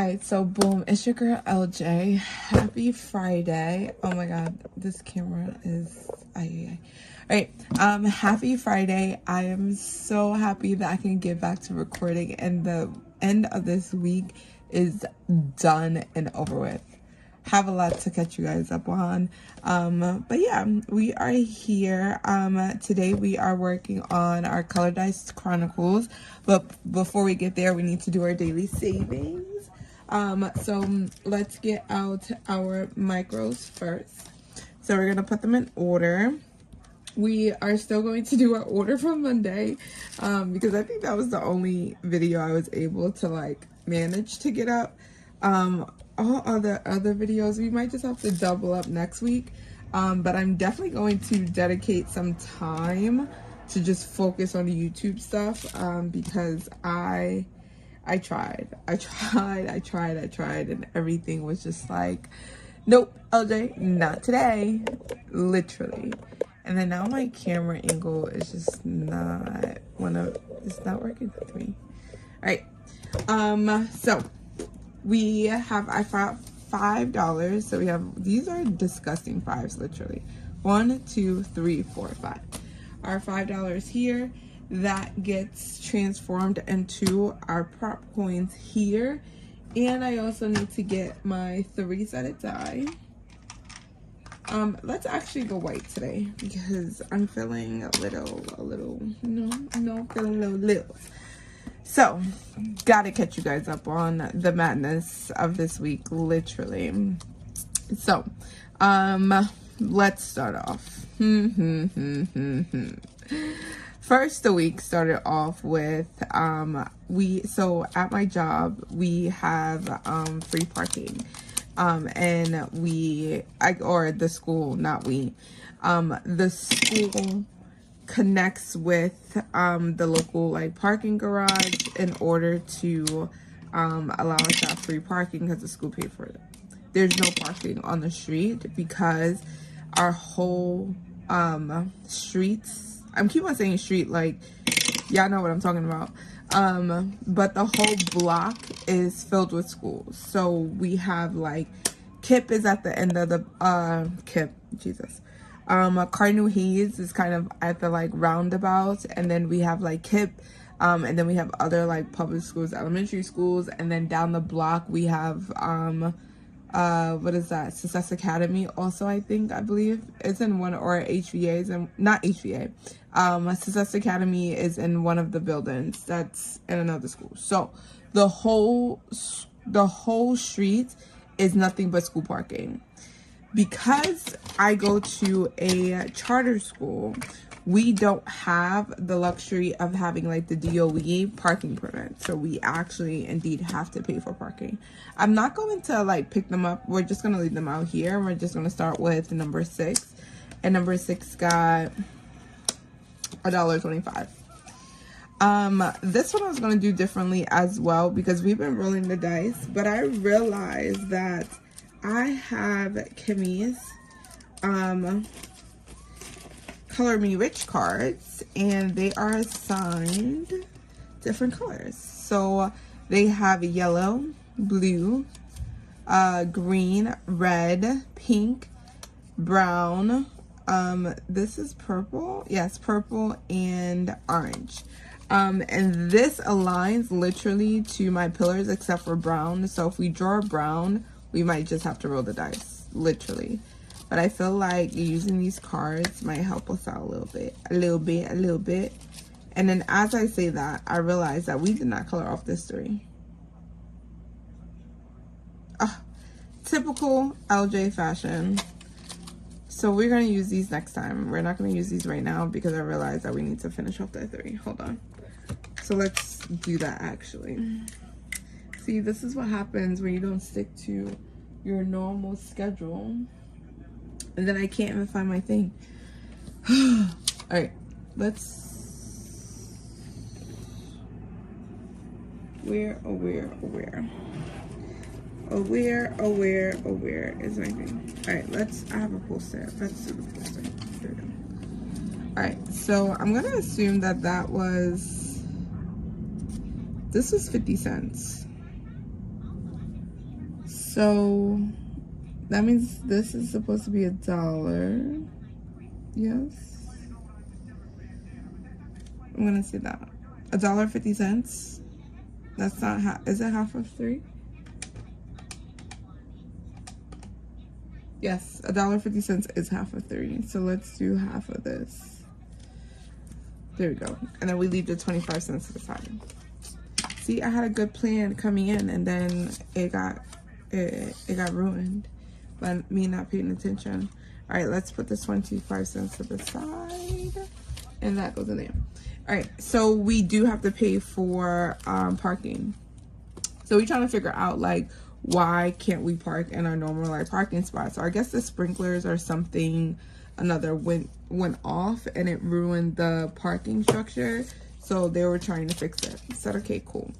Alright, so boom, it's your girl LJ. Happy Friday. Oh my god, this camera is Alright, happy Friday. I am so happy that I can get back to recording and the end of this week is done and over with. Have a lot to catch you guys up on. But yeah, we are here. Today we are working on our Color Dice Chronicles. But before we get there, we need to do our daily savings. So let's get out our micros first. So we're gonna put them in order. We are still going to do our order from Monday, because I think that was the only video I was able to like manage to get up. All other videos we might just have to double up next week, but I'm definitely going to dedicate some time to just focus on the YouTube stuff, because I tried, and everything was just like, nope, LJ, not today, literally. And then now my camera angle is just not it's not working with me. All right, so I found $5. So we have, these are disgusting fives, literally. 1, 2, 3, 4, 5. Our $5 here, that gets transformed into our prop coins here. And I also need to get my 3-sided die. Let's actually go white today because I'm feeling a little, feeling a little. So, gotta catch you guys up on the madness of this week, literally. So, let's start off. First, the week started off with, so at my job, we have, free parking. And the school, not we, the school connects with the local like parking garage in order to allow us to have free parking because the school paid for it. There's no parking on the street because our whole streets, I'm keep on saying street, like y'all know what I'm talking about, but the whole block is filled with schools. So we have like KIP is at the end of the Cardinal Hayes is kind of at the like roundabout, and then we have like KIP, and then we have other like public schools, elementary schools, and then down the block we have what is that, Success Academy also, I believe it's in one, or HVA's, and not HVA, Success Academy is in one of the buildings that's in another school. So the whole street is nothing but school parking. Because I go to a charter school, we don't have the luxury of having like the DOE parking permit. So we actually indeed have to pay for parking. I'm not going to like pick them up. We're just going to leave them out here. We're just going to start with number 6. And number 6 got $1.25. This one I was going to do differently as well because we've been rolling the dice. But I realized that I have Kimmy's Color Me Rich cards, and they are assigned different colors. So they have yellow, blue, green, red, pink, brown. This is purple. Yes, purple and orange. And this aligns literally to my pillars except for brown. So if we draw brown, we might just have to roll the dice, literally. But I feel like using these cards might help us out a little bit. And then as I say that, I realize that we did not color off this 3. Typical LJ fashion. So we're going to use these next time. We're not going to use these right now because I realized that we need to finish off that 3. Hold on. So let's do that actually. See, this is what happens when you don't stick to your normal schedule. And then I can't even find my thing. Alright, let's... Where is my thing? Alright, I have a poster. Let's do the poster. Here we go. Alright, so I'm gonna assume that this was 50 cents. So that means this is supposed to be $1. Yes. I'm gonna see that. $1.50. That's not half. Is it half of 3? Yes, $1.50 is half of 3. So let's do half of this. There we go. And then we leave the 25 cents to the side. See, I had a good plan coming in, and then it got ruined by me not paying attention. All right, let's put the 25 cents to the side, and that goes in there. All right, so we do have to pay for parking. So we're trying to figure out, like, why can't we park in our normal, like, parking spots? So I guess the sprinklers or something, another went off, and it ruined the parking structure. So they were trying to fix it. I said, okay, cool.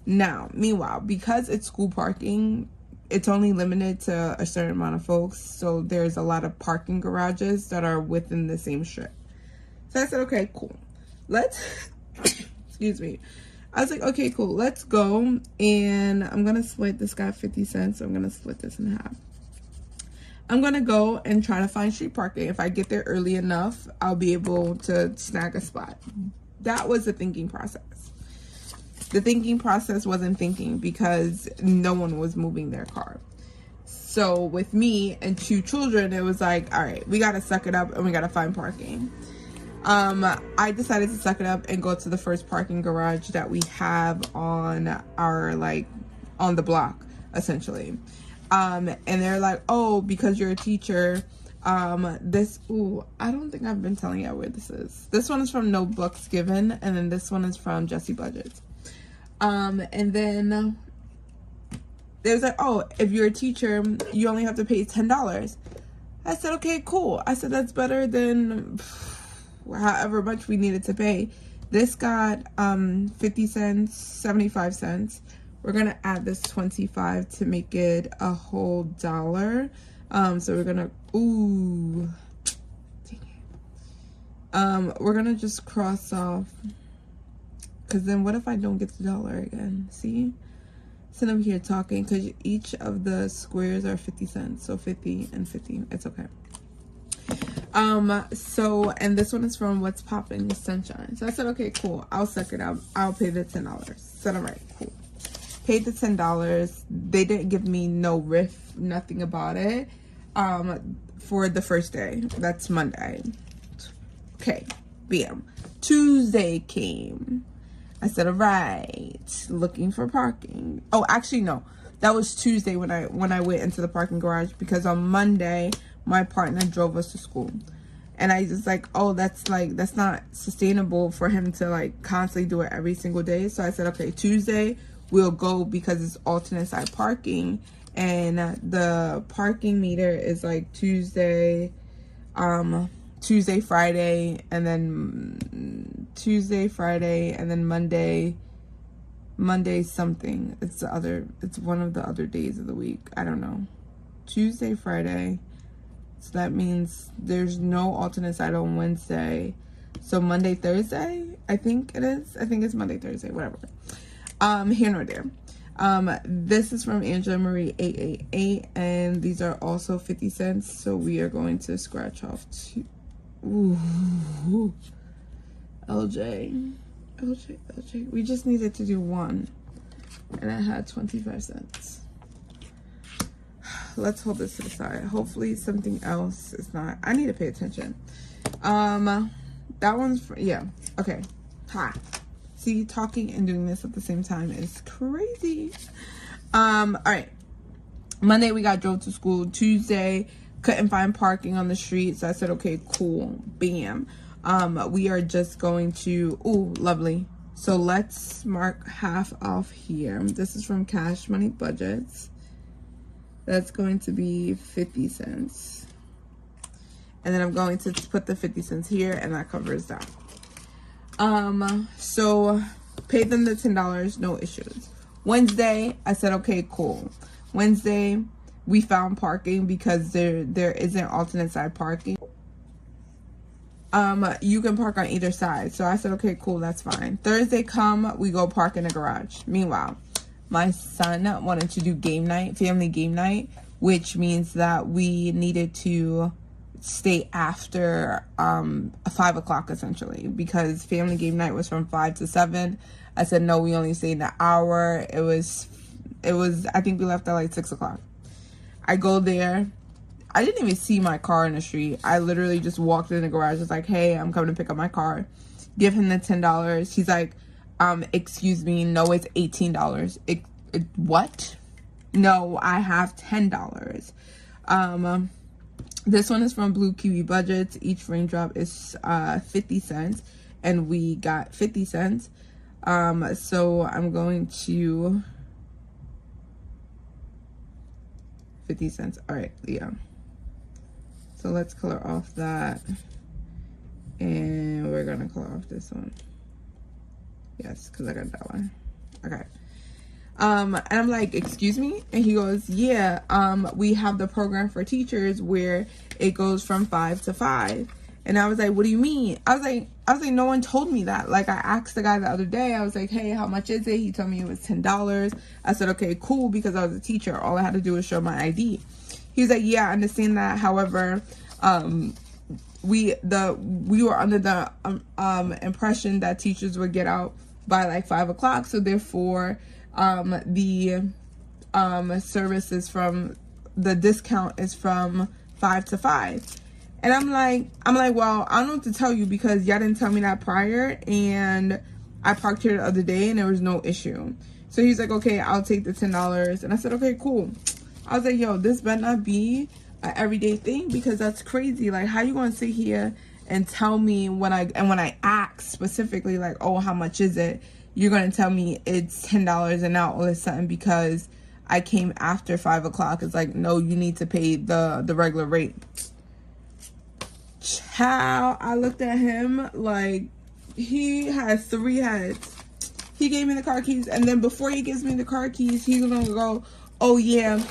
Now, meanwhile, because it's school parking, it's only limited to a certain amount of folks. So there's a lot of parking garages that are within the same strip. So I said, okay, cool. Let's, excuse me. I was like, okay, cool. Let's go. And I'm going to split, this got 50 cents. So I'm going to split this in half. I'm going to go and try to find street parking. If I get there early enough, I'll be able to snag a spot. That was the thinking process. The thinking process wasn't thinking because no one was moving their car. So with me and 2 children, it was like, all right, we got to suck it up and we got to find parking. I decided to suck it up and go to the first parking garage that we have on our, like, on the block, essentially. And they're like, oh, because you're a teacher, this, ooh, I don't think I've been telling you where this is. This one is from No Books Given, and then this one is from Jesse Budgets. And then they was like, oh, if you're a teacher, you only have to pay $10. I said, okay, cool. I said, that's better than however much we needed to pay. This got 50 cents, 75 cents. We're gonna add this 25 to make it a whole $1. So we're gonna, ooh, dang it. We're gonna just cross off, because then what if I don't get the $1 again? See, sitting over here talking, because each of the squares are 50 cents, so 50 and 50. It's okay. So, and this one is from What's Poppin' Sunshine. So I said, okay, cool. I'll suck it up. I'll pay the $10. Said, all right, cool. Paid the $10. They didn't give me no riff, nothing about it. For the first day. That's Monday. Okay, bam. Tuesday came. I said, all right, looking for parking. Oh, actually, no. That was Tuesday when I went into the parking garage, because on Monday, my partner drove us to school. And I just like, oh, that's not sustainable for him to, like, constantly do it every single day. So I said, okay, Tuesday we'll go, because it's alternate side parking. And the parking meter is like Tuesday, Friday, and then Tuesday, Friday, and then Monday something. It's one of the other days of the week. I don't know. Tuesday, Friday. So that means there's no alternate side on Wednesday. So Monday, Thursday, I think it is. I think it's Monday, Thursday, whatever. Here nor there. This is from Angela Marie 888, and these are also 50 cents. So we are going to scratch off 2. Ooh. LJ. We just needed to do 1, and I had 25 cents. Let's hold this to the side. Hopefully something else is not. I need to pay attention. That one's for, yeah. Okay. Ha. See, talking and doing this at the same time is crazy. All right. Monday we got drove to school. Tuesday couldn't find parking on the street, so I said, okay, cool. Bam. We are just going to, ooh, lovely. So let's mark half off here. This is from Cash Money Budgets. That's going to be 50 cents. And then I'm going to put the 50 cents here, and that covers that. So paid them the $10, no issues. Wednesday, I said, okay, cool. Wednesday, we found parking because there isn't alternate side parking. You can park on either side. So I said, okay, cool, that's fine. Thursday come, we go park in the garage. Meanwhile, my son wanted to do game night, family game night, which means that we needed to stay after 5 o'clock essentially, because family game night was from 5 to 7. I said no, we only stayed an hour. It was I think we left at like 6 o'clock. I go there. I didn't even see my car in the street. I literally just walked in the garage. Was like, hey, I'm coming to pick up my car. Give him the $10. He's like, excuse me, no, it's $18. What? No, I have $10. This one is from Blue Kiwi Budgets. Each raindrop is 50 cents, and we got 50 cents. So I'm going to 50 cents. All right, yeah. So let's color off that, and we're gonna color off this one. Yes, because I got that one. Okay. And I'm like, excuse me? And he goes, yeah, we have the program for teachers where it goes from 5 to 5. And I was like, what do you mean? I was like, no one told me that. Like, I asked the guy the other day, I was like, hey, how much is it? He told me it was $10. I said, okay, cool, because I was a teacher. All I had to do was show my ID. He was like, yeah, I understand that. However, we were under the impression that teachers would get out by like 5 o'clock. So therefore, the service is from, the discount is from 5 to 5. And I'm like, well, I don't know what to tell you, because y'all didn't tell me that prior, and I parked here the other day and there was no issue. So he's like, okay, I'll take the $10. And I said, okay, cool. I was like, yo, this better not be an everyday thing, because that's crazy. Like, how you gonna sit here and tell me when I ask specifically, like, oh, how much is it? You're gonna tell me it's $10, and now all of a sudden, because I came after 5 o'clock, it's like, no, you need to pay the regular rate. Child, I looked at him like he had 3 heads. He gave me the car keys, and then before he gives me the car keys, he's gonna go, oh yeah,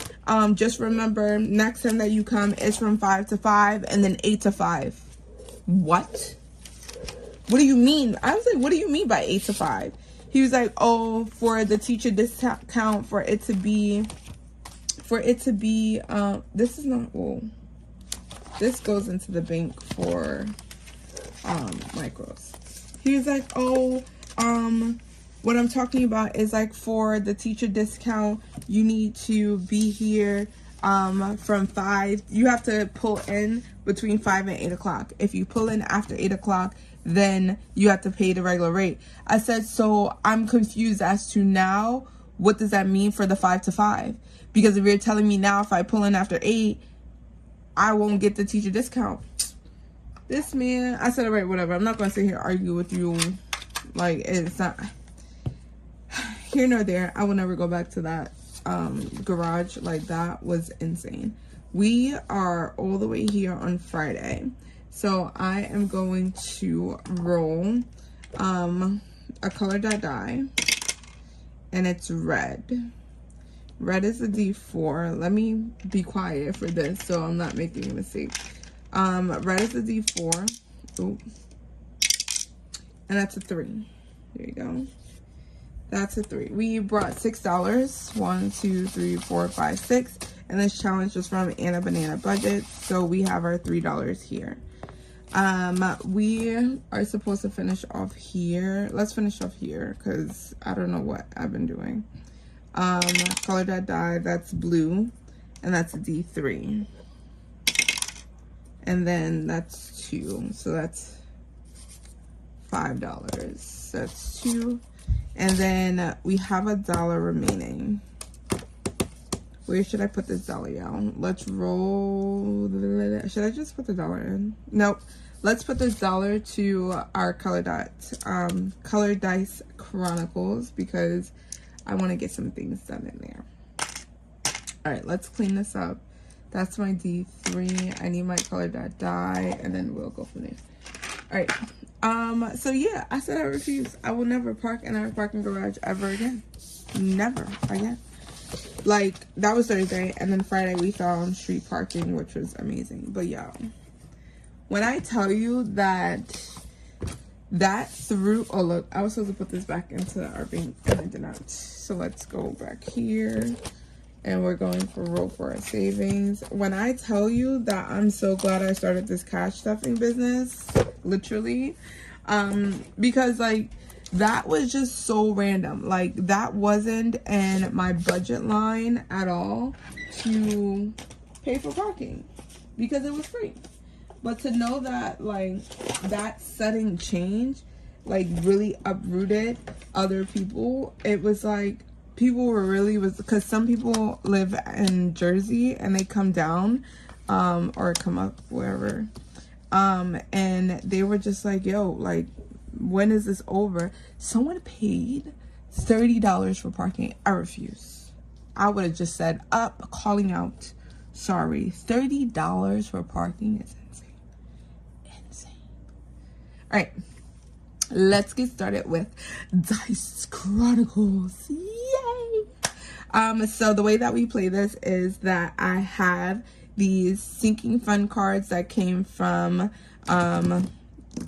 just remember, next time that you come, it's from 5 to 5 and then 8 to 5. What? What do you mean? I was like, what do you mean by 8 to 5? He was like, oh, for the teacher discount, for it to be, this is not, well, this goes into the bank for, micros. He was like, oh, what I'm talking about is like for the teacher discount, you need to be here from 5. You have to pull in between 5 and 8 o'clock. If you pull in after 8 o'clock, then you have to pay the regular rate. I said, so I'm confused as to now, what does that mean for the 5 to 5? Because if you're telling me now, if I pull in after 8, I won't get the teacher discount. This man, I said, all right, whatever. I'm not going to sit here and argue with you. Like, it's not here nor there. I will never go back to that garage. Like, that was insane. We are all the way here on Friday. So I am going to roll a color die, and it's red. Red is a D4. Let me be quiet for this so I'm not making a mistake. Red is a D4. Ooh. And that's a 3. There you go. That's a 3. We brought $6. 1, 2, 3, 4, 5, 6. And this challenge is from Anna Banana Budget. So we have our $3 here. We are supposed to finish off here. Let's finish off here, because I don't know what I've been doing. Color die, that's blue, and that's a D3. And then that's 2, so that's $5. That's 2. And then we have $1 remaining. Where should I put this $1 down? Let's roll. Should I just put the $1 in? Nope. Let's put this $1 to our Color Dice Chronicles, because I want to get some things done in there. All right, let's clean this up. That's my D3. I need my Color die, and then we'll go from there. All right. So yeah, I said I refuse. I will never park in our parking garage ever again. Never again. Like, that was Thursday, and then Friday we found street parking, which was amazing. But yeah, when I tell you that that through, oh look, I was supposed to put this back into our bank and I did not. So let's go back here and we're going for roll for our savings. When I tell you that I'm so glad I started this cash stuffing business, literally, because like that was just so random. Like that wasn't in my budget line at all to pay for parking because it was free. But to know that like that sudden change like really uprooted other people, it was like people were really, because some people live in Jersey and they come down or come up wherever, and they were just like, yo, like when is this over? Someone paid $30 for parking. I refuse. I would have just said up, calling out, sorry. $30 for parking is insane. All right, let's get started with Dice Chronicles. Yay! So the way that we play this is that I have these sinking fund cards that came from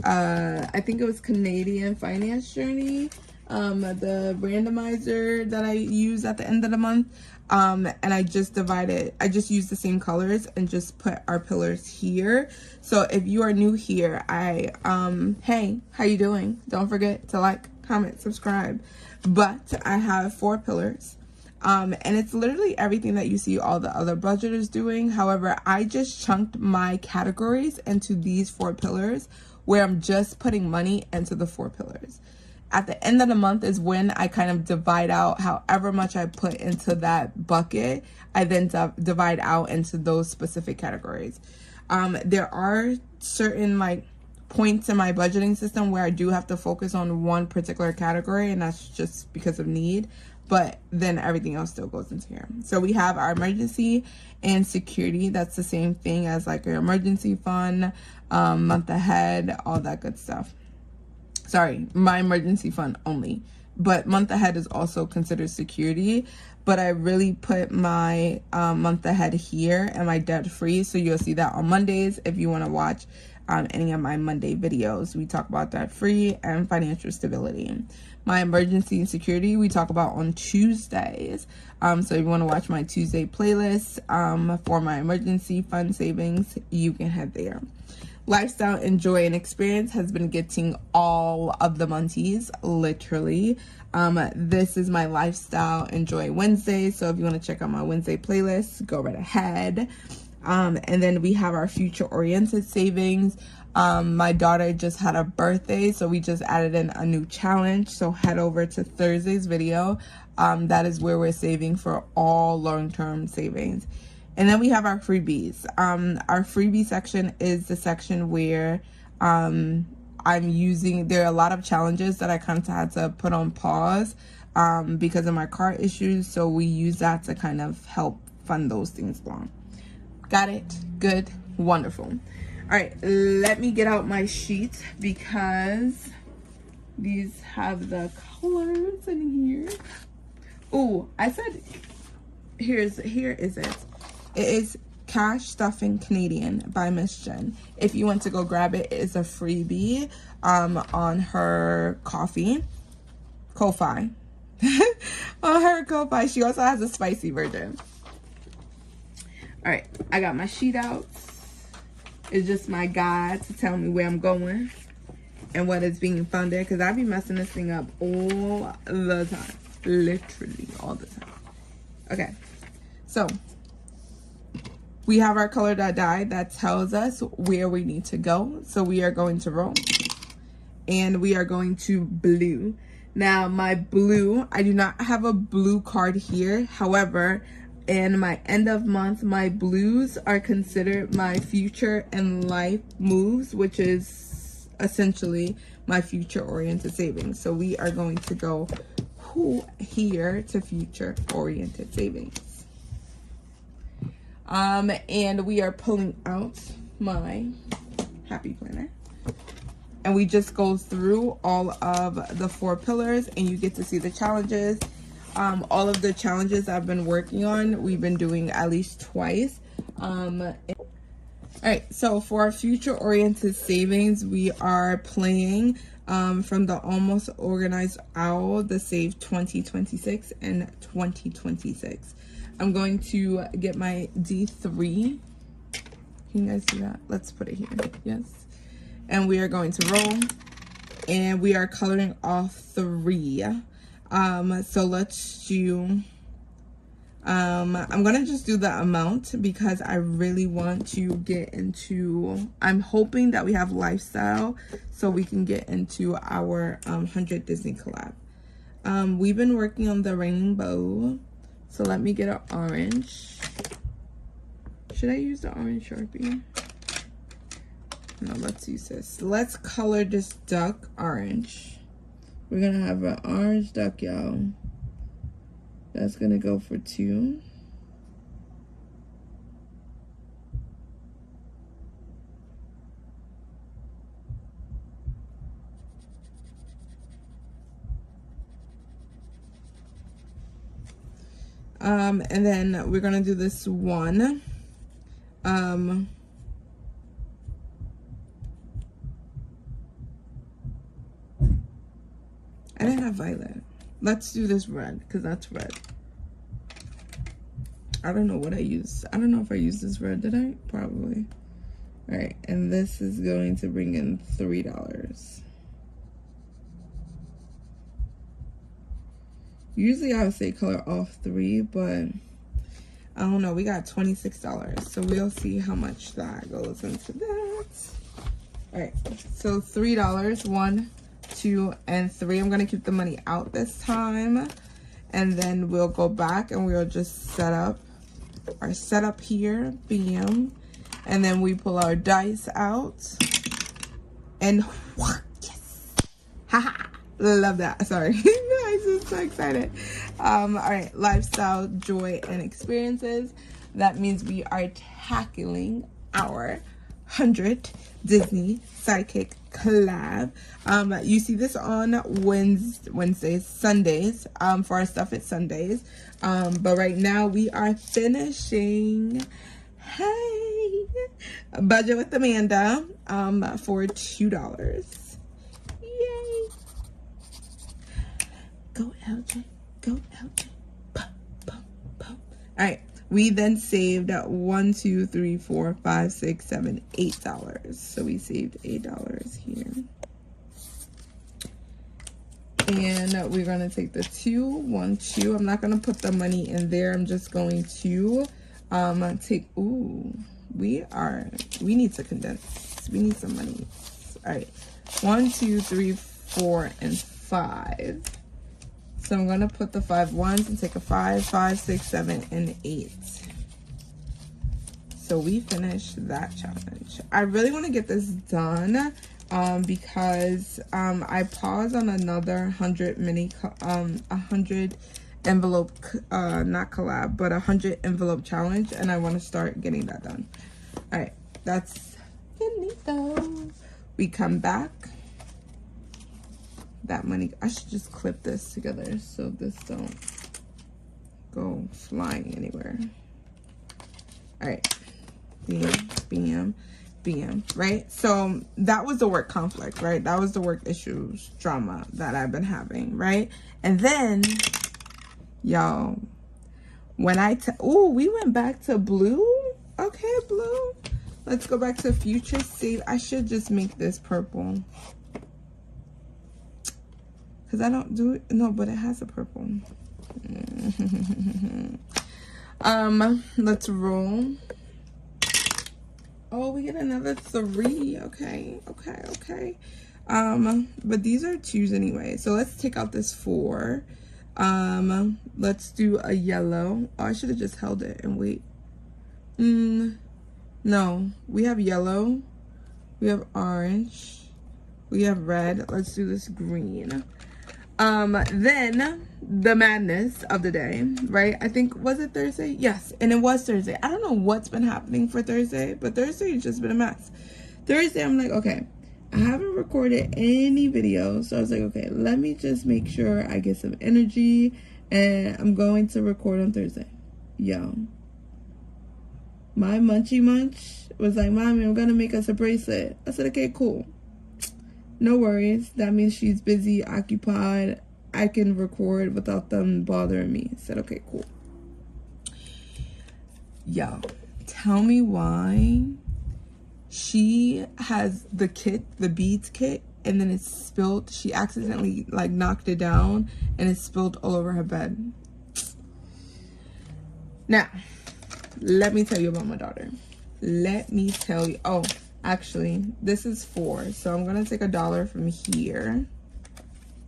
I think it was Canadian Finance Journey, the randomizer that I use at the end of the month. And I just used the same colors and just put our pillars here. So if you are new here, hey, how you doing? Don't forget to like, comment, subscribe. But I have 4 pillars. And it's literally everything that you see all the other budgeters doing. However, I just chunked my categories into these 4 pillars where I'm just putting money into the 4 pillars. At the end of the month is when I kind of divide out however much I put into that bucket. I then divide out into those specific categories. There are certain like points in my budgeting system where I do have to focus on one particular category, and that's just because of need. But then everything else still goes into here. So we have our emergency and security. That's the same thing as like your emergency fund, month ahead, all that good stuff. Sorry, my emergency fund only. But month ahead is also considered security. But I really put my month ahead here and my debt free. So you'll see that on Mondays if you want to watch any of my Monday videos. We talk about debt free and financial stability. My emergency and security we talk about on Tuesdays. So if you want to watch my Tuesday playlist for my emergency fund savings, you can head there. Lifestyle, enjoy, and experience has been getting all of the Monties, literally. This is my Lifestyle Enjoy Wednesday. So if you want to check out my Wednesday playlist, go right ahead. And then we have our future-oriented savings. My daughter just had a birthday, so we just added in a new challenge. So head over to Thursday's video. That is where we're saving for all long-term savings. And then we have our freebies. Our freebie section is the section where there are a lot of challenges that I kind of had to put on pause because of my car issues. So we use that to kind of help fund those things along. Got it? Good. Wonderful. All right, let me get out my sheet because these have the colors in here. Oh, I said, here is it. It is Cash Stuffing Canadian by Miss Jen. If you want to go grab it, it is a freebie on her Ko-fi. On her Ko-fi. She also has a spicy version. All right, I got my sheet out. It's just my guide to tell me where I'm going and what is being funded, because I be messing this thing up all the time. Literally all the time. Okay, so we have our color die that tells us where we need to go. So we are going to roll and we are going to blue. Now my blue, I do not have a blue card here. However, in my end of month, my blues are considered my future and life moves, which is essentially my future oriented savings. So we are going to go here to future oriented savings. And we are pulling out my happy planner, and we just go through all of the 4 pillars and you get to see the challenges. All of the challenges I've been working on, we've been doing at least twice. All right, so for our future oriented savings, we are playing from the Almost Organized Owl, the Save 2026 and 2026. I'm going to get my D3. Can you guys see that? Let's put it here. Yes. And we are going to roll. And we are coloring off 3. So let's do... I'm gonna just do the amount because I really want to get into, I'm hoping that we have lifestyle so we can get into our 100 Disney collab. We've been working on the rainbow, so let me get an orange. Should I use the orange Sharpie? No, let's use this. Let's color this duck orange. We're gonna have an orange duck, y'all. That's gonna go for 2. And then we're gonna do this one. I didn't have violet. Let's do this red because that's red. I don't know what I used. I don't know if I used this red, did I? Probably. All right, and this is going to bring in $3. Usually I would say color off 3, but I don't know. We got $26, so we'll see how much that goes into that. All right, so $3, 1, 2, and 3. I'm gonna keep the money out this time, and then we'll go back and we'll just set up our setup here, bam, and then we pull our dice out, and yes, haha, love that. Sorry, I'm just so excited. All right, lifestyle, joy, and experiences. That means we are tackling our 100 Disney Sidekick collab. You see this on Wednesdays, Sundays, for our stuff at Sundays. But right now we are finishing, hey, Budget with Amanda, for $2. Yay. Go LJ, go LJ. Pum, pum, pum. All right. We then saved $1, 2, 3, 4, 5, 6, 7, $8. So we saved $8 here. And we're gonna take the 2, 1, 2. I'm not gonna put the money in there. I'm just going to take, ooh, we need to condense. We need some money. All right, 1, 2, 3, 4, and 5. So I'm gonna put the 5 ones and take a 5, 5, 6, 7, and 8. So we finished that challenge. I really want to get this done because I paused on another 100 100 envelope, not collab, but 100 envelope challenge, and I want to start getting that done. All right, that's finito. We come back. That money, I should just clip this together so this don't go flying anywhere. All right, bam, bam, bam, right? So that was the work conflict, right? That was the work issues, drama that I've been having, right? And then, y'all, when oh, we went back to blue. Okay, blue. Let's go back to future save. I should just make this purple. Because I don't do it. No, but it has a purple. Let's roll. Oh, we get another 3. Okay, okay, okay. But these are 2s anyway. So let's take out this 4. Let's do a yellow. Oh, I should have just held it and wait. No, we have yellow. We have orange. We have red. Let's do this green. Then the madness of the day, right? I think, was it Thursday? Yes, and it was Thursday. I don't know what's been happening for Thursday, but Thursday has just been a mess. Thursday, I'm like, okay, I haven't recorded any videos, so I was like, okay, let me just make sure I get some energy, and I'm going to record on Thursday. Yo, my munchie munch was like, Mommy, I'm gonna make us a bracelet. I said, okay, cool. no worries. That means she's busy, occupied. I can record without them bothering me. I said, okay, cool. Yo, tell me why she has the kit, the beads kit, and then it's spilled. She accidentally like knocked it down and it spilled all over her bed. Now, let me tell you about my daughter. Let me tell you. Oh, actually, this is 4. So I'm going to take $1 from here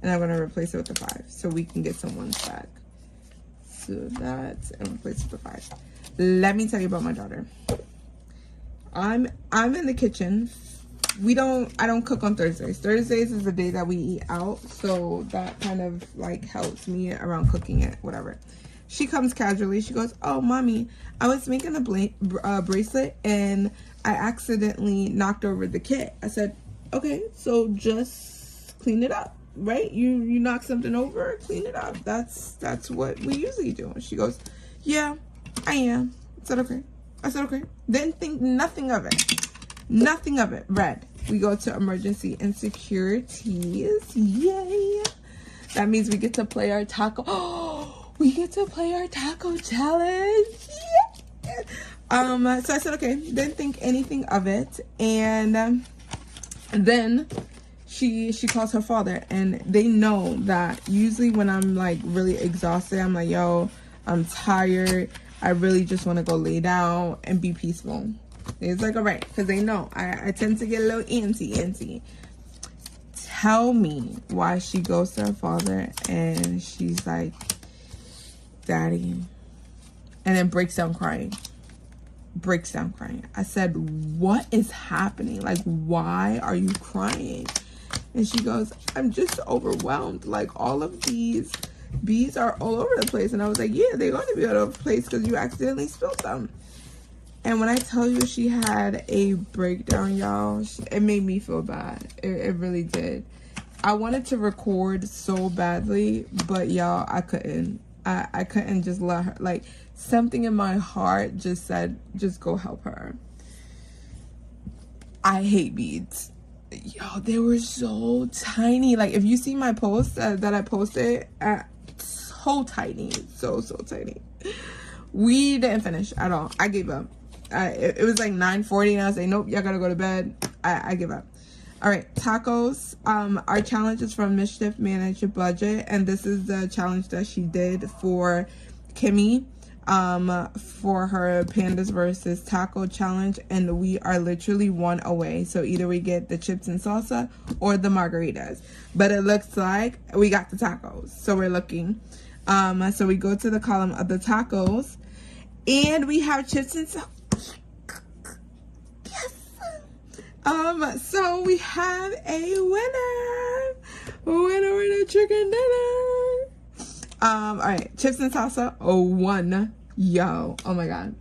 and I'm going to replace it with the 5 so we can get some ones back. So that's, and replace it with the 5. Let me tell you about my daughter. I'm in the kitchen. I don't cook on Thursdays. Thursdays is the day that we eat out, so that kind of like helps me around cooking it, whatever. She comes casually. She goes, oh, mommy, I was making a bracelet and I accidentally knocked over the kit. I said, okay, so just clean it up, right? You knock something over, clean it up. That's what we usually do. And she goes, yeah, I am. I said, okay. Didn't think nothing of it. Nothing of it. Red. We go to emergency insecurities. Yay. That means we get to play our taco. Oh, we get to play our taco challenge. Yeah. So I said, okay. Didn't think anything of it. And then she calls her father, and they know that usually when I'm like really exhausted, I'm like, yo, I'm tired. I really just want to go lay down and be peaceful. It's like, all right, because they know I tend to get a little antsy. Tell me why she goes to her father and she's like, Daddy, and then breaks down crying. I said, what is happening? Like, why are you crying? And she goes, I'm just overwhelmed. Like, all of these bees are all over the place. And I was like, yeah, they're going to be all over the place because you accidentally spilled them. And when I tell you she had a breakdown, y'all, it made me feel bad. It really did. I wanted to record so badly, but y'all, I couldn't. I couldn't just let her, like, something in my heart just said, just go help her. I hate beads. Yo, they were so tiny. Like, if you see my post that I posted, so tiny. So tiny. We didn't finish at all. I gave up. It was like 9:40 and I was like, nope, y'all gotta go to bed. I give up. All right, tacos. Our challenge is from Mischief Manage Your Budget, and this is the challenge that she did for Kimmy, for her Pandas versus Taco challenge, and we are literally 1 away. So either we get the chips and salsa or the margaritas, but it looks like we got the tacos. So we're looking. So we go to the column of the tacos, and we have chips and salsa. So we have a winner chicken dinner. All right, chips and salsa, 1. Yo, oh my god.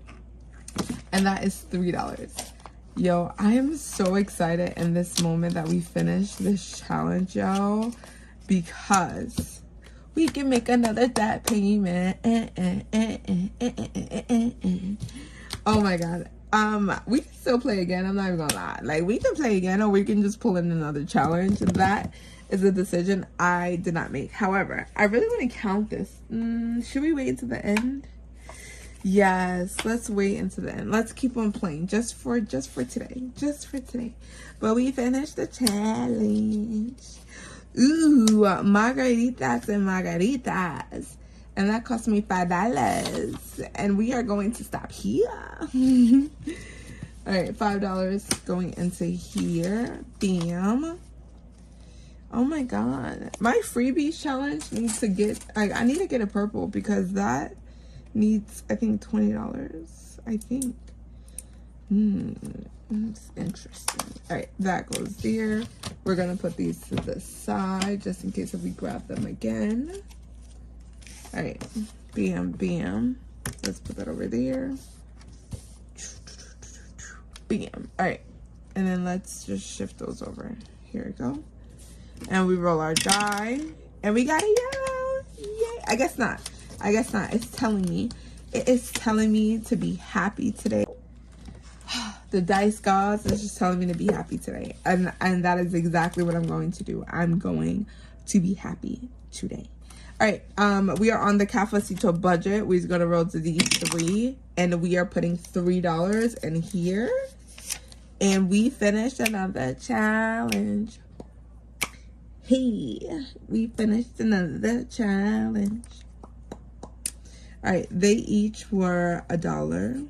And that is $3. Yo, I am so excited in this moment that we finished this challenge, yo, because we can make another debt payment. Oh my god. We can still play again. I'm not even gonna lie. Like, we can play again, or we can just pull in another challenge. That is a decision I did not make. However, I really want to count this. Should we wait until the end? Yes, let's wait until the end. Let's keep on playing just for today. But we finished the challenge. Ooh, margaritas and margaritas. And that cost me $5. And we are going to stop here. All right, $5 going into here. Bam. Oh my god. My freebies challenge needs to get, like, I need to get a purple because that needs, I think, $20. I think. It's interesting. All right, that goes there. We're going to put these to the side just in case if we grab them again. All right, bam. Let's put that over there. Bam. All right, and then let's just shift those over. Here we go. And we roll our die, and we got a yellow. Yay! I guess not. It's telling me. It is telling me to be happy today. The dice gods is just telling me to be happy today. And that is exactly what I'm going to do. I'm going to be happy today. All right, we are on the Cafecito budget. We're going to roll to these 3. And we are putting $3 in here. And we finished another challenge. Hey, we finished another challenge. All right, they each were $1.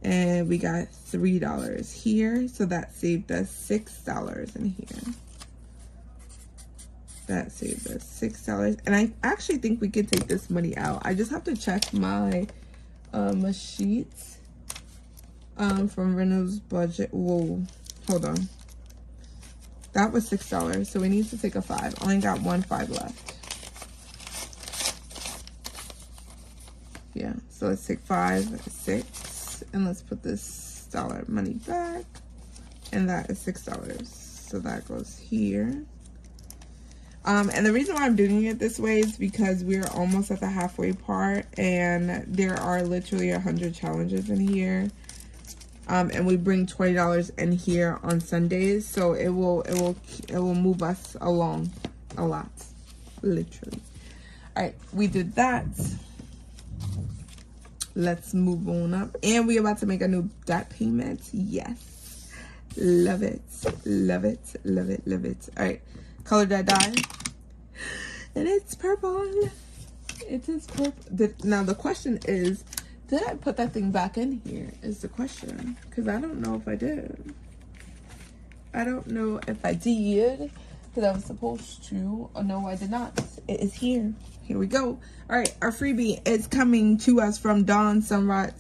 And we got $3 here. So that saved us $6 in here. That saved us $6. And I actually think we could take this money out. I just have to check my sheets from Renault's budget. Whoa, hold on. That was $6. So we need to take a 5. Only got 1 5 left. Yeah, so let's take 5, 6. And let's put this dollar money back. And that is $6. So that goes here. And the reason why I'm doing it this way is because we're almost at the halfway part. And there are literally 100 challenges in here. And we bring $20 in here on Sundays. So it will move us along a lot. Literally. All right, we did that. Let's move on up. And we're about to make a new debt payment. Yes. Love it. Love it. Love it. Love it. All right. Color that die. And it's purple. It is purple. Now, the question is, did I put that thing back in here? Is the question. Because I don't know if I did. I don't know if I did. Because I was supposed to. Oh, no, I did not. It is here. Here we go. All right, our freebie is coming to us from Dawn Sunrise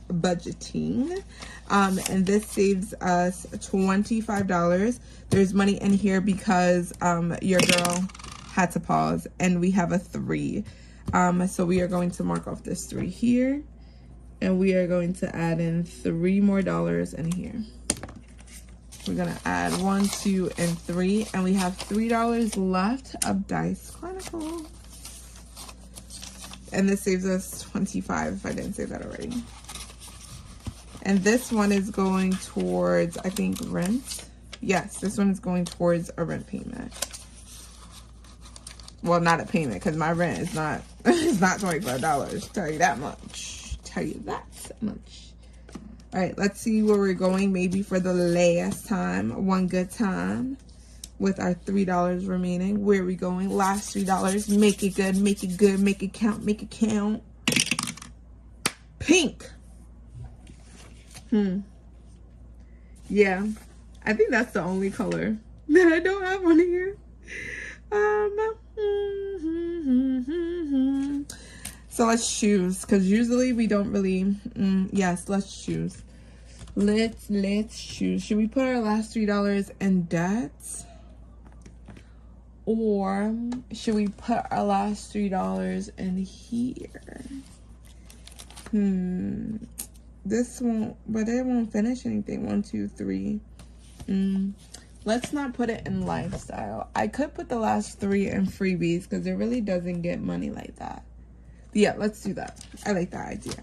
Budgeting. And this saves us $25. There's money in here because your girl had to pause. And we have a 3. So we are going to mark off this 3 here. And we are going to add in $3 more in here. We're going to add 1, 2, and 3. And we have $3 left of Dice Chronicles. And this saves us 25 if I didn't say that already. And this one is going towards, I think, rent. Yes, this one is going towards a rent payment. Well, not a payment because my rent is not it's not $25. Tell you that much. Tell you that much. All right, let's see where we're going. Maybe for the last time, one good time. With our $3 remaining, where are we going? Last $3. Make it good, make it good, make it count, make it count. Pink. Yeah, I think that's the only color that I don't have on here. So let's choose, because usually we don't really. Yes, let's choose. Let's choose. Should we put our last $3 in debt? Or should we put our last $3 in here? This won't, but it won't finish anything. 1, 2, 3. Let's not put it in lifestyle. I could put the last 3 in freebies because it really doesn't get money like that. Yeah, let's do that. I like that idea.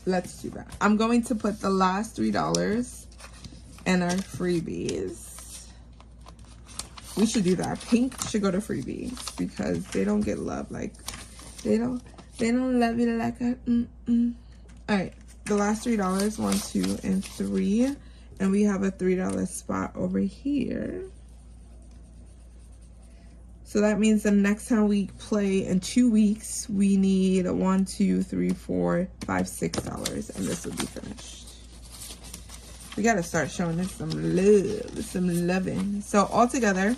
Let's do that. I'm going to put the last $3 in our freebies. We should do that. Pink should go to freebies because they don't get love like they don't love it like a All right, the last $3, 1, 2, and 3, and we have a $3 spot over here. So that means the next time we play in 2 weeks, we need 1, 2, 3, 4, 5, $6, and this will be finished. We gotta start showing this some love, some loving. So altogether,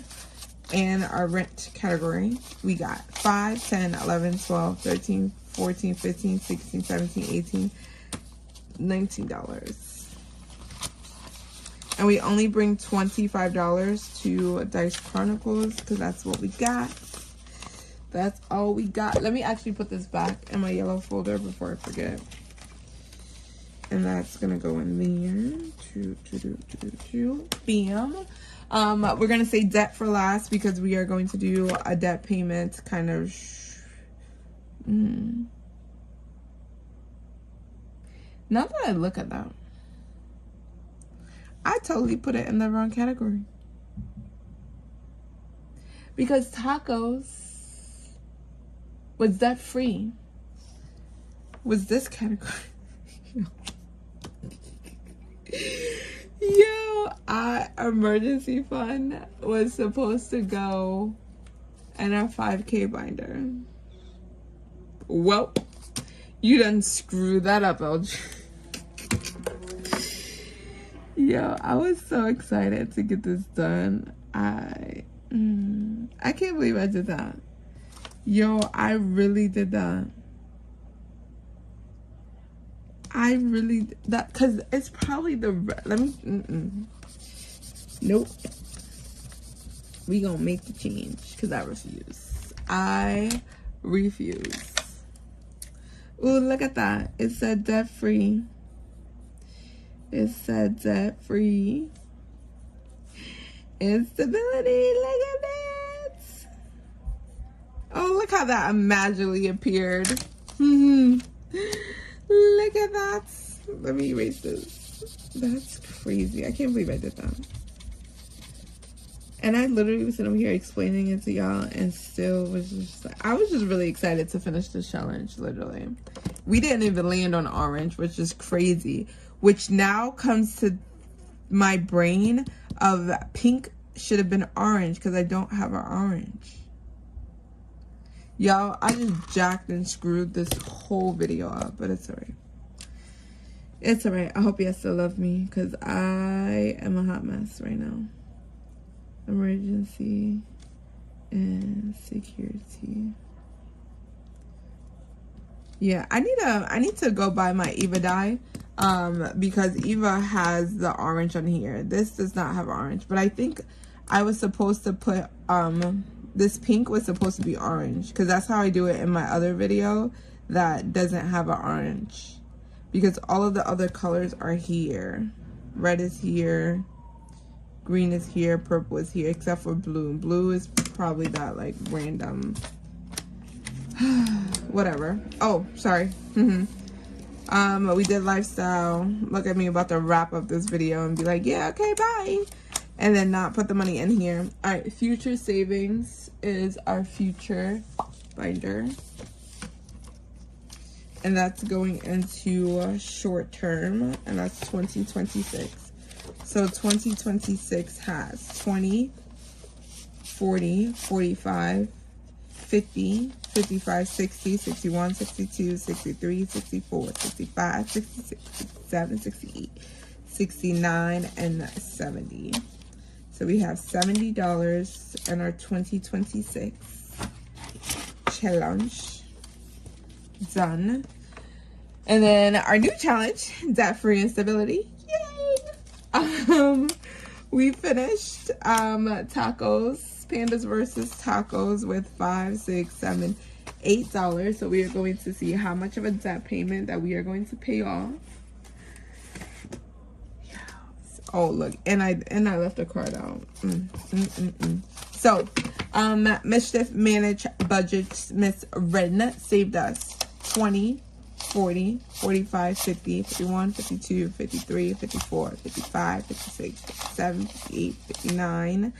in our rent category, we got 5, 10, 11, 12, 13, 14, 15, 16, 17, 18, $19. And we only bring $25 to Dice Chronicles because that's what we got. That's all we got. Let me actually put this back in my yellow folder before I forget. And that's gonna go in there. Bam. We're gonna say debt for last because we are going to do a debt payment kind of. Now that I look at that, I totally put it in the wrong category. Because tacos was debt free. Was this category? Yo, emergency fund was supposed to go in our 5K binder. Well, you done screwed that up, LJ. Yo, I was so excited to get this done. I can't believe I did that. Yo, I really did that. I really did that, because it's probably the, let me, nope. We gonna make the change, because I refuse. I refuse. Ooh, look at that. It said debt free. It said debt free. Instability, look at that. Oh, look how that magically appeared. Look at that. Let me erase this. That's crazy. I can't believe I did that. And I literally was sitting over here explaining it to y'all and still was just like, I was just really excited to finish this challenge, literally. We didn't even land on orange, which is crazy. Which now comes to my brain of pink should have been orange because I don't have an orange. Y'all, I just jacked and screwed this whole video up, but it's alright. It's alright. I hope you still love me because I am a hot mess right now. Emergency and security. Yeah, I need to go buy my Eva dye because Eva has the orange on here. This does not have orange, but I think I was supposed to put this pink was supposed to be orange because that's how I do it in my other video that doesn't have an orange, because all of the other colors are here. Red is here, green is here, purple is here, except for blue. Blue is probably that like random whatever. Oh, sorry. We did lifestyle. Look at me about to wrap up this video and be like, yeah, okay, bye, and then not put the money in here. All right, future savings is our future binder, and that's going into short term, and that's 2026. So 2026 has 20, 40, 45, 50, 55, 60, 61, 62, 63, 64, 65, 66, 67, 68, 69, and 70. So we have $70 in our 2026 challenge done. And then our new challenge, debt-free and stability. Yay! We finished tacos, Pandas versus Tacos with $5, $6, $7, $8. So we are going to see how much of a debt payment that we are going to pay off. Yes. Oh, look, and I left a card out. So, Mischief Manage Budgets, Miss Ren saved us 20, 40, 45, 50, 51, 52, 53, 54, 55, 56, 57, 58, 59,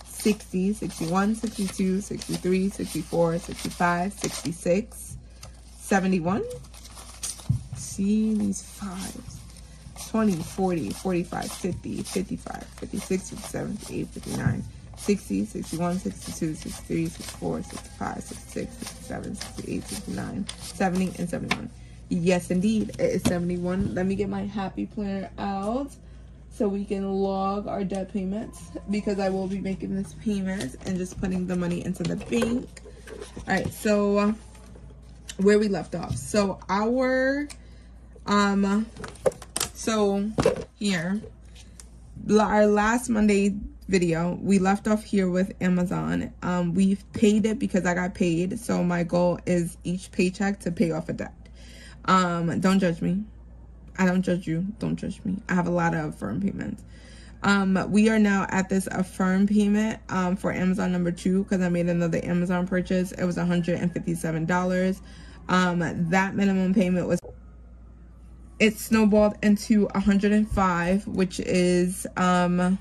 60, 61, 62, 63, 64, 65, 66, 71. See these fives. 20, 40, 45, 50, 55, 56, 57, 58, 59, 60, 61, 62, 63, 64, 65, 66, 67, 68, 69, 70, and 71. Yes, indeed, it is 71. Let me get my happy planner out so we can log our debt payments, because I will be making this payment and just putting the money into the bank. All right, so where we left off. So our so here, our last Monday video, we left off here with Amazon. We've paid it because I got paid. So my goal is each paycheck to pay off a debt. Don't judge me. I don't judge you. Don't judge me. I have a lot of Affirm payments. We are now at this Affirm payment for Amazon number 2 because I made another Amazon purchase. It was $157. That minimum payment was it snowballed into 105, which is our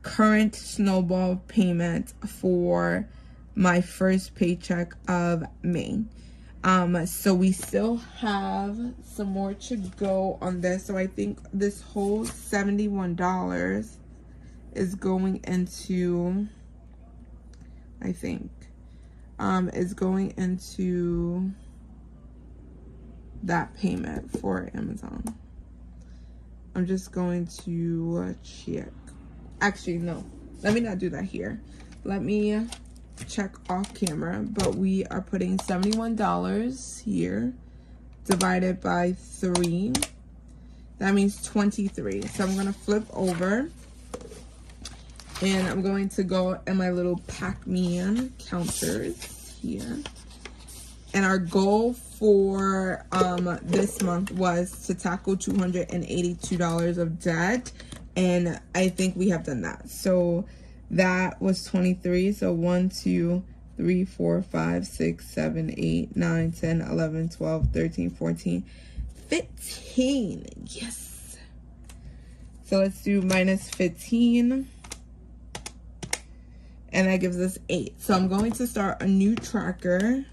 current snowball payment for my first paycheck of May. So we still have some more to go on this. So I think this whole $71 is going into, I think, is going into that payment for Amazon. I'm just going to check. Actually, no, let me not do that here. Let me check off camera, but we are putting $71 here divided by 3. That means 23. So I'm going to flip over and I'm going to go in my little Pac-Man counters here. And our goal for this month was to tackle $282 of debt, and I think we have done that. So that was 23. So 1, 2, 3, 4, 5, 6, 7, 8, 9, 10, 11, 12, 13, 14, 15. Yes. So let's do minus 15. And that gives us 8. So I'm going to start a new tracker.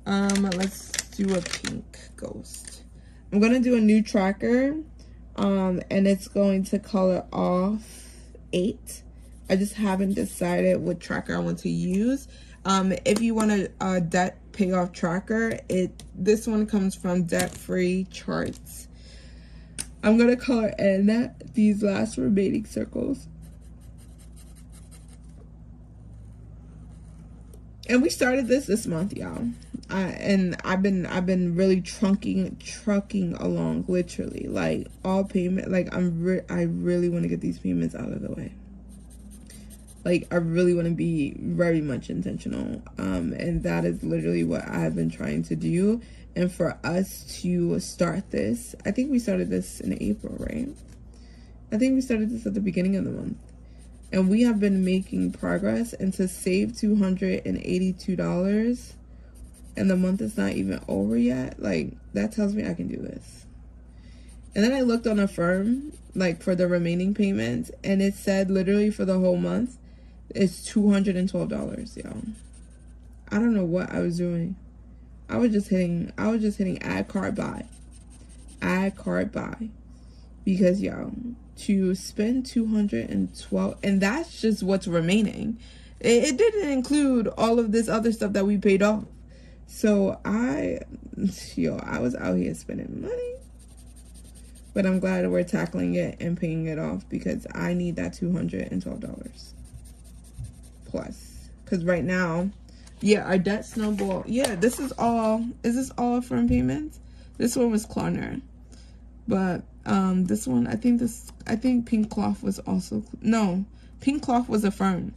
Let's do a pink ghost. I'm going to do a new tracker. And it's going to color off 8. I just haven't decided what tracker I want to use. If you want a debt payoff tracker, this one comes from Debt Free Charts. I'm going to color in these last remaining circles. And we started this month, y'all. And I've been really trucking along, literally, like all payment. Like I really want to get these payments out of the way. Like I really want to be very much intentional. And that is literally what I've been trying to do. And for us to start this, I think we started this in April, right? I think we started this at the beginning of the month. And we have been making progress, and to save $282 and the month is not even over yet, like that tells me I can do this. And then I looked on Affirm, like for the remaining payments, and it said literally for the whole month it's $212, y'all. I don't know what I was doing. I was just hitting add cart buy. Add cart buy. Because y'all, to spend $212, and that's just what's remaining. It didn't include all of this other stuff that we paid off. So I was out here spending money. But I'm glad that we're tackling it and paying it off, because I need that $212 plus. Because right now, yeah, our debt snowball. Yeah, is this all Affirm payments? This one was Klarna. But this one, I think Pink Cloth was also, no, Pink Cloth was Affirm.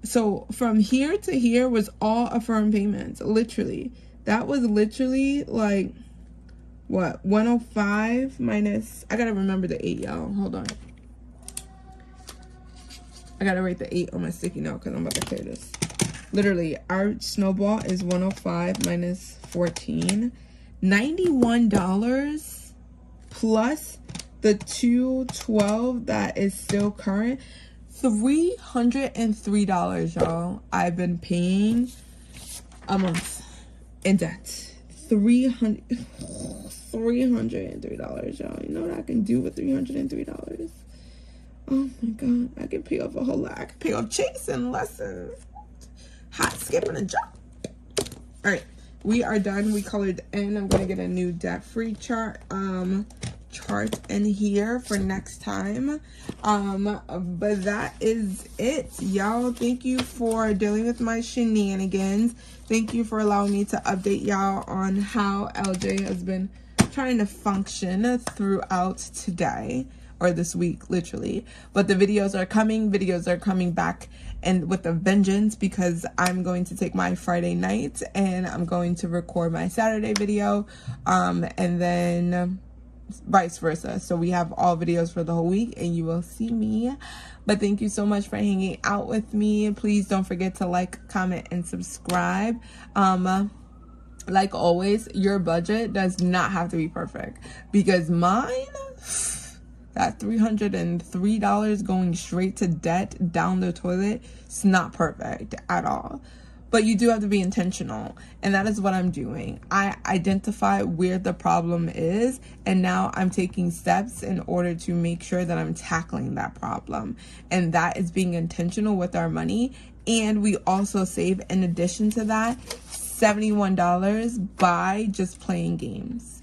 So from here to here was all Affirm payments, literally. That was literally like, what, 105 minus, I gotta remember the 8, y'all. Hold on. I gotta write the 8 on my sticky note because I'm about to clear this. Literally, our snowball is 105 minus 14. $91 plus the $212 that is still current. $303, y'all. I've been paying a month in debt. $303, y'all. You know what I can do with $303? Oh my God, I can pay off a whole lot. I can pay off chasing lessons, hot skipping a jump. All right, we are done. We colored in. I'm gonna get a new debt-free chart in here for next time. But that is it, y'all. Thank you for dealing with my shenanigans. Thank you for allowing me to update y'all on how LJ has been trying to function throughout today, or this week, literally. But the videos are coming back, and with a vengeance, because I'm going to take my Friday night and I'm going to record my Saturday video, and then vice versa. So we have all videos for the whole week and you will see me. But thank you so much for hanging out with me. Please don't forget to like, comment, and subscribe. And like always, your budget does not have to be perfect, because mine, that $303 going straight to debt down the toilet, it's not perfect at all. But you do have to be intentional, and that is what I'm doing. I identify where the problem is, and now I'm taking steps in order to make sure that I'm tackling that problem. And that is being intentional with our money. And we also save, in addition to that, $71 by just playing games.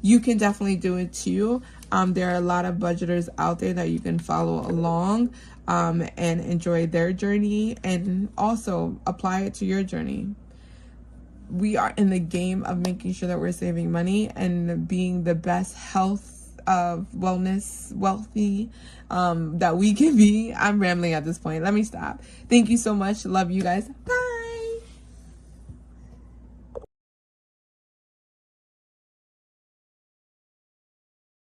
You can definitely do it too. There are a lot of budgeters out there that you can follow along and enjoy their journey, and also apply it to your journey. We are in the game of making sure that we're saving money and being the best health, wellness, wealthy that we can be. I'm rambling at this point. Let me stop. Thank you so much. Love you guys. Bye.